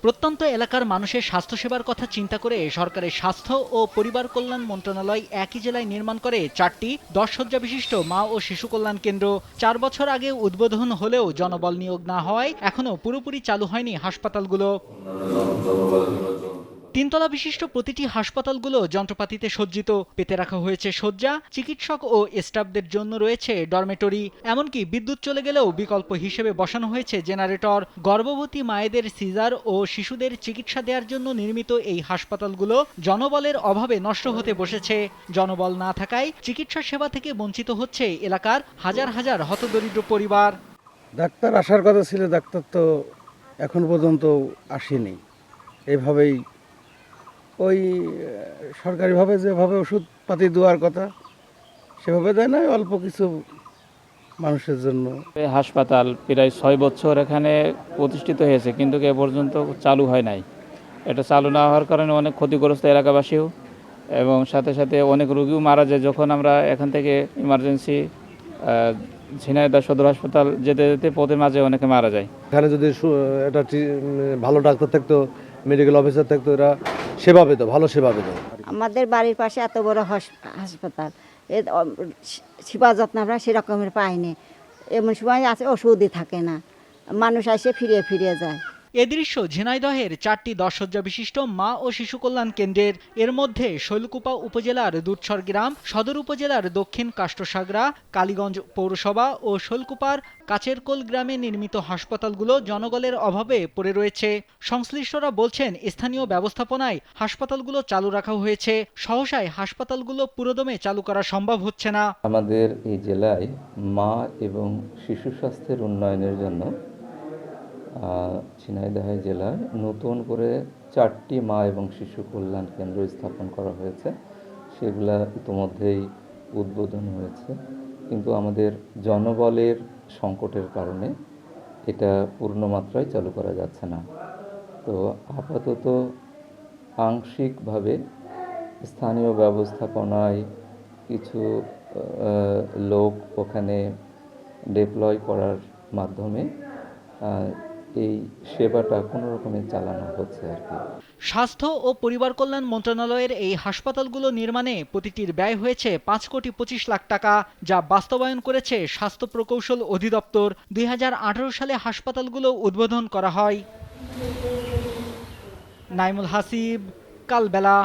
প্রত্যন্ত এলাকার মানুষের স্বাস্থ্যসেবার কথা চিন্তা করে সরকারের স্বাস্থ্য ও পরিবার কল্যাণ মন্ত্রণালয় একই জেলায় নির্মাণ করে ৪টি ১০ শয্যা বিশিষ্ট মা ও শিশু কল্যাণ কেন্দ্র। ৪ বছর আগে উদ্বোধন হলেও জনবল নিয়োগ না হওয়ায় এখনো পুরোপুরি চালু হয়নি হাসপাতালগুলো। ৩ তলা বিশিষ্ট প্রতিটি হাসপাতালগুলো যন্ত্রপাতিতে সজ্জিত। পেতে রাখা হয়েছে শয্যা, চিকিৎসক ও স্টাফদের জন্য রয়েছে ডরমেটরি। এমনকি বিদ্যুৎ চলে গেলেও বিকল্প হিসেবে বসানো হয়েছে জেনারেটর। গর্ভবতী মায়েদের সিজার ও শিশুদের চিকিৎসা দেওয়ার জন্য নির্মিত এই হাসপাতালগুলো জনবলের অভাবে নষ্ট হতে বসেছে। জনবল না থাকায় চিকিৎসা সেবা থেকে বঞ্চিত হচ্ছে এলাকার হাজার হাজার হতদরিদ্র পরিবার। ডাক্তার আসার কথা ছিল, ডাক্তার তো এখন পর্যন্ত আসেনি। এইভাবেই ওই সরকারিভাবে যেভাবে ওষুধপাতি দেওয়ার কথা সেভাবে দেয় না, অল্প কিছু মানুষের জন্য। হাসপাতাল প্রায় ৬ বছর এখানে প্রতিষ্ঠিত হয়েছে, কিন্তু এ পর্যন্ত চালু হয় নাই। এটা চালু না হওয়ার কারণে অনেক ক্ষতিগ্রস্ত এলাকাবাসীও, এবং সাথে সাথে অনেক রোগীও মারা যায়। যখন আমরা এখান থেকে ইমার্জেন্সি ঝিনাইদহ সদর হাসপাতাল যেতে যেতে পথে মাঝে অনেকে মারা যায়। এখানে যদি একটা ভালো ডাক্তার থাকতো, মেডিকেল অফিসার থাকতো, এরা সেবা পেত, ভালো সেবা পেত। আমাদের বাড়ির পাশে এত বড় হাসপাতাল, সেবা যত্ন আমরা সেরকমের পাইনি। এমন সময় আছে ওষুধই থাকে না, মানুষ এসে ফিরিয়ে ফিরিয়ে যায়। এ দৃশ্য ঝিনাইদহের ৪টি ১০ শয্যা বিশিষ্ট মা ও শিশু কল্যাণ কেন্দ্রের। এর মধ্যে শৈলকুপা উপজেলার দুধসর গ্রাম, সদর উপজেলার দক্ষিণ কাষ্টসাগরা, কালীগঞ্জ পৌরসভা ও শৈলকুপার কাচেরকোল গ্রামে নির্মিত হাসপাতালগুলো জনবলের অভাবে পড়ে রয়েছে। সংশ্লিষ্টরা বলছেন, স্থানীয় ব্যবস্থাপনায় হাসপাতালগুলো চালু রাখা হয়েছে, সহসায় হাসপাতালগুলো পুরোদমে চালু করা সম্ভব হচ্ছে না। আমাদের এই জেলায় মা এবং শিশু স্বাস্থ্যের উন্নয়নের জন্য ঝিনাইদহ জেলায় নতুন করে ৪টি মা এবং শিশু কল্যাণ কেন্দ্র স্থাপন করা হয়েছে। সেগুলা ইতোমধ্যেই উদ্বোধন হয়েছে, কিন্তু আমাদের জনবলের সংকটের কারণে এটা পূর্ণ মাত্রায় চালু করা যাচ্ছে না। তো আপাতত আংশিকভাবে স্থানীয় ব্যবস্থাপনায় কিছু লোক ওখানে ডিপ্লয় করার মাধ্যমে এই সেবাটা কোনো রকমে চালানো হচ্ছে আর কি। স্বাস্থ্য ও পরিবার কল্যাণ মন্ত্রণালয়ের এই হাসপাতালগুলো নির্মাণে প্রতিটির ব্যয় হয়েছে ৫,২৫,০০,০০০ টাকা, যা বাস্তবায়ন করেছে স্বাস্থ্য প্রকৌশল অধিদপ্তর। ২০১৮ সালে হাসপাতালগুলো উদ্বোধন করা হয়। নাইমুল হাসিব, কালবেলা।